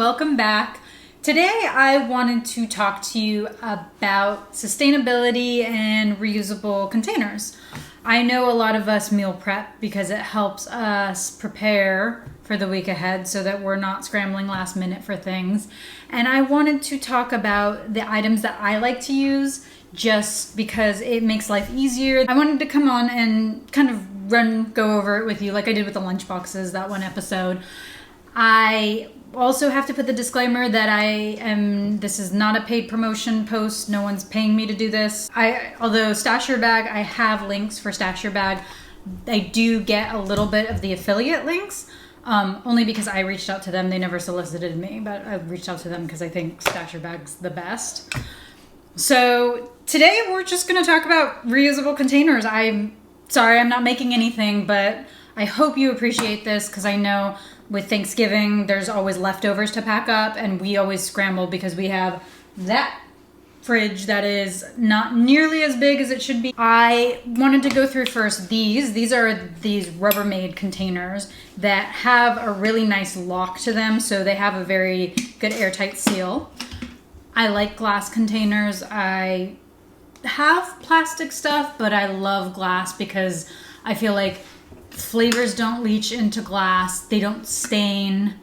welcome back. Today I wanted to talk to you about sustainability and reusable containers. I know a lot of us meal prep because it helps us prepare for the week ahead so that we're not scrambling last minute for things. And I wanted to talk about the items that I like to use just because it makes life easier. I wanted to come on and kind of go over it with you like I did with the lunch boxes, that one episode. I also have to put the disclaimer that this is not a paid promotion post. No one's paying me to do this. Although Stash Your Bag, I have links for Stash Your Bag. I do get a little bit of the affiliate links, only because I reached out to them. They never solicited me, but I reached out to them because I think Stash Your Bag's the best. So today we're just going to talk about reusable containers. I'm sorry I'm not making anything, but I hope you appreciate this because I know with Thanksgiving, there's always leftovers to pack up, and we always scramble because we have that fridge that is not nearly as big as it should be. I wanted to go through first these. These are these Rubbermaid containers that have a really nice lock to them, so they have a very good airtight seal. I like glass containers. I have plastic stuff, but I love glass because I feel like flavors don't leach into glass, they don't stain,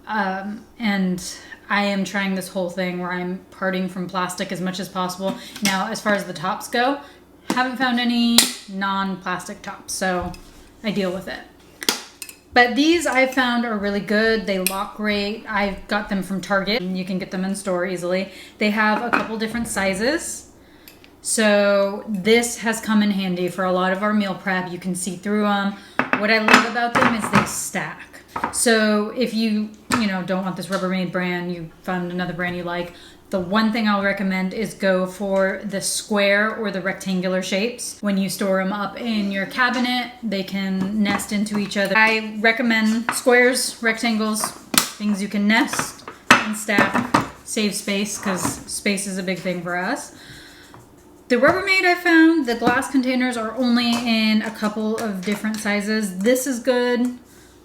and I am trying this whole thing where I'm parting from plastic as much as possible. Now, as far as the tops go, haven't found any non-plastic tops, so I deal with it. But these I found are really good. They lock great. I got them from Target, and you can get them in store easily. They have a couple different sizes. So this has come in handy for a lot of our meal prep. You can see through them. What I love about them is they stack. So if you don't want this Rubbermaid brand, you found another brand you like, the one thing I'll recommend is go for the square or the rectangular shapes. When you store them up in your cabinet, they can nest into each other. I recommend squares, rectangles, things you can nest and stack, save space because space is a big thing for us. The Rubbermaid I found, the glass containers are only in a couple of different sizes. This is good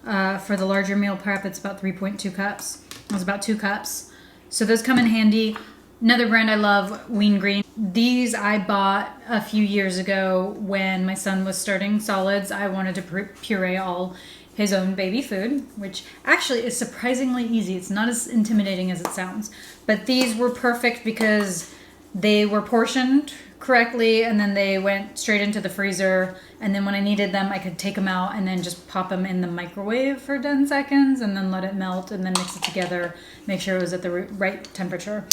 for the larger meal prep. It's about 3.2 cups. It's about 2 cups. So those come in handy. Another brand I love, Wean Green. These I bought a few years ago when my son was starting solids. I wanted to puree all his own baby food, which actually is surprisingly easy. It's not as intimidating as it sounds. But these were perfect because they were portioned correctly, and then they went straight into the freezer, and then when I needed them I could take them out and then just pop them in the microwave for 10 seconds and then let it melt and then mix it together, make sure it was at the right temperature.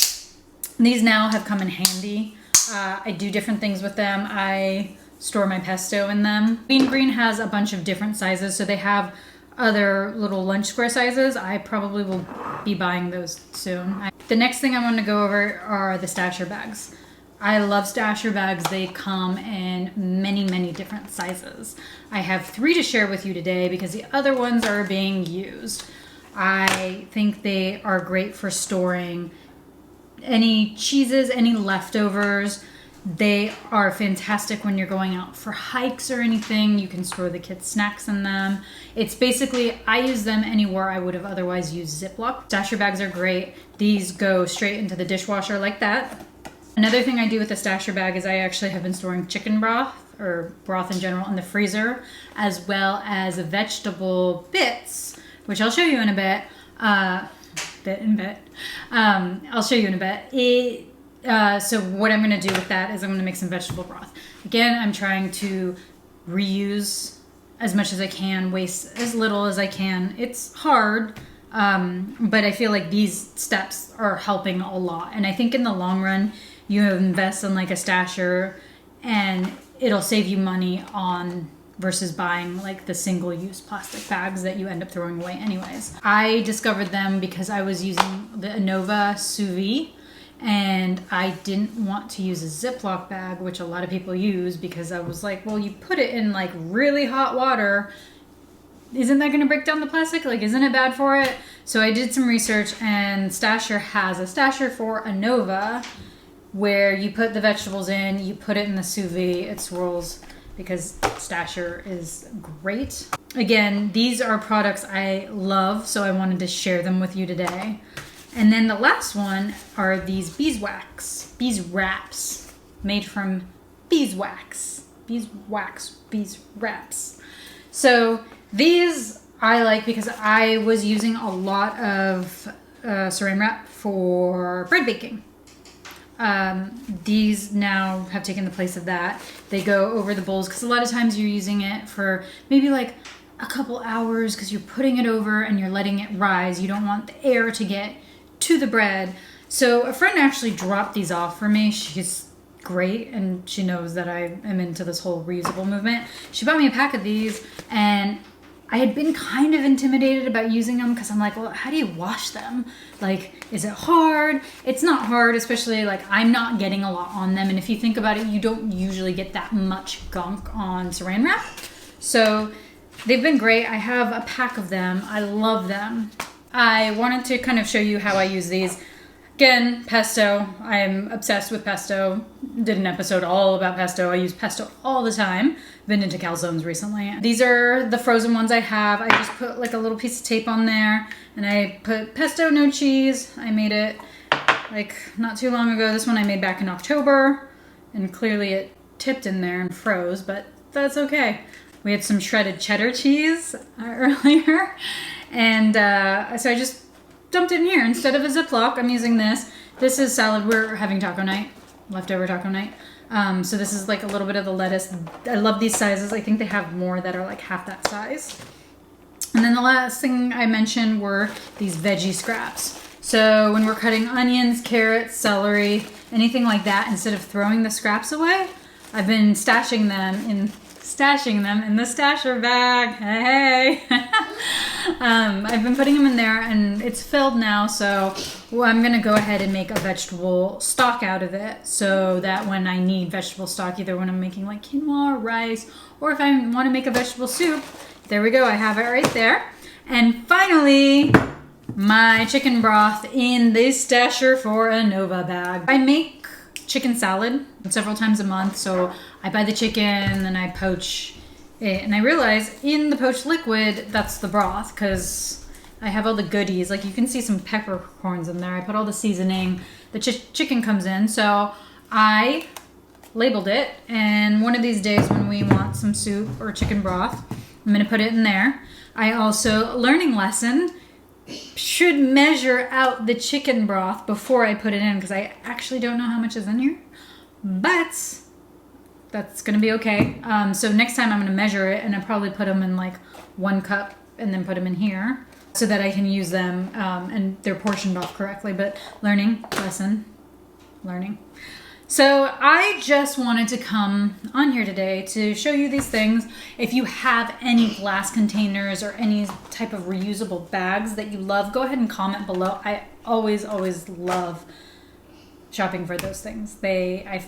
These now have come in handy. I do different things with them. I store my pesto in them. Wean Green has a bunch of different sizes, so they have other little lunch square sizes. I probably will be buying those soon. The next thing I want to go over are the Stash Your Bags. I love Stash Your Bags. They come in many, many different sizes. I have 3 to share with you today because the other ones are being used. I think they are great for storing any cheeses, any leftovers. They are fantastic when you're going out for hikes or anything. You can store the kids' snacks in them. It's basically, I use them anywhere I would have otherwise used Ziploc. Stash Your Bags are great. These go straight into the dishwasher like that. Another thing I do with the Stash Your Bag is I actually have been storing chicken broth, or broth in general, in the freezer, as well as vegetable bits, which I'll show you in a bit. I'll show you in a bit. So what I'm going to do with that is I'm going to make some vegetable broth. Again, I'm trying to reuse as much as I can, waste as little as I can. It's hard, but I feel like these steps are helping a lot. And I think in the long run, you invest in like a stasher and it'll save you money on versus buying like the single-use plastic bags that you end up throwing away anyways. I discovered them because I was using the Innova sous vide, and I didn't want to use a Ziploc bag, which a lot of people use, because I was like, well, you put it in like really hot water, isn't that going to break down the plastic? Like, isn't it bad for it? So I did some research, and Stasher has a stasher for Innova where you put the vegetables in, you put it in the sous vide, it swirls, because Stasher is great. Again, these are products I love, so I wanted to share them with you today. And then the last one are these beeswraps, made from beeswax. Beeswraps. So these I like because I was using a lot of saran wrap for bread baking. These now have taken the place of that. They go over the bowls because a lot of times you're using it for maybe like a couple hours because you're putting it over and you're letting it rise. You don't want the air to get to the bread. So a friend actually dropped these off for me. She's great and she knows that I am into this whole reusable movement. She bought me a pack of these and I had been kind of intimidated about using them because I'm like, well, how do you wash them? Like, is it hard? It's not hard, especially like I'm not getting a lot on them. And if you think about it, you don't usually get that much gunk on saran wrap. So they've been great. I have a pack of them. I love them. I wanted to kind of show you how I use these. Again, pesto. I'm obsessed with pesto. Did an episode all about pesto. I use pesto all the time. Been into calzones recently. These are the frozen ones I have. I just put like a little piece of tape on there and I put pesto, no cheese. I made it like not too long ago. This one I made back in October and clearly it tipped in there and froze, but that's okay. We had some shredded cheddar cheese earlier and so I just dumped it in here. Instead of a Ziploc, I'm using this. This is salad. We're having taco night, leftover taco night. So this is like a little bit of the lettuce. I love these sizes. I think they have more that are like half that size. And then the last thing I mentioned were these veggie scraps. So when we're cutting onions, carrots, celery, anything like that, instead of throwing the scraps away, I've been stashing them in the stasher bag. Hey. I've been putting them in there and it's filled now, so I'm gonna go ahead and make a vegetable stock out of it so that when I need vegetable stock, either when I'm making like quinoa or rice, or if I want to make a vegetable soup, there we go, I have it right there. And finally, my chicken broth in this stasher for a Nova bag. I make chicken salad several times a month, so I buy the chicken and I poach it, and I realize in the poached liquid that's the broth because I have all the goodies. Like you can see some peppercorns in there. I put all the seasoning. The chicken comes in, so I labeled it, and one of these days when we want some soup or chicken broth, I'm gonna put it in there. I also, learning lesson, should measure out the chicken broth before I put it in because I actually don't know how much is in here, but that's gonna be okay. So next time I'm gonna measure it and I'll probably put them in like 1 cup and then put them in here so that I can use them and they're portioned off correctly. But learning. So I just wanted to come on here today to show you these things. If you have any glass containers or any type of reusable bags that you love, go ahead and comment below. I always love shopping for those things. I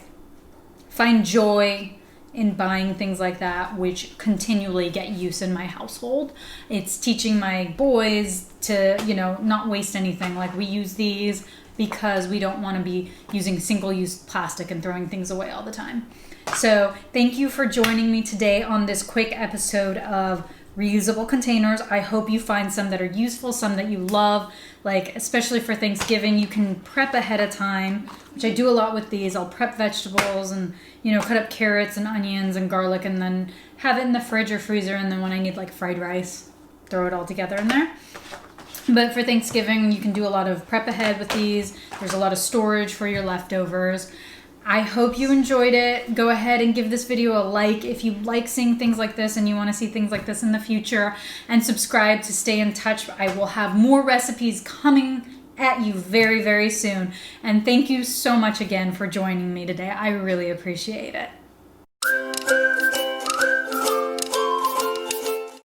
find joy in buying things like that, which continually get use in my household. It's teaching my boys to, not waste anything. Like we use these because we don't want to be using single-use plastic and throwing things away all the time. So thank you for joining me today on this quick episode of reusable containers. I hope you find some that are useful, some that you love, like especially for Thanksgiving. You can prep ahead of time, which I do a lot with these. I'll prep vegetables and cut up carrots and onions and garlic and then have it in the fridge or freezer, and then when I need like fried rice, throw it all together in there. But for Thanksgiving, you can do a lot of prep ahead with these. There's a lot of storage for your leftovers. I hope you enjoyed it. Go ahead and give this video a like if you like seeing things like this and you want to see things like this in the future, and subscribe to stay in touch. I will have more recipes coming at you very, very soon. And thank you so much again for joining me today. I really appreciate it.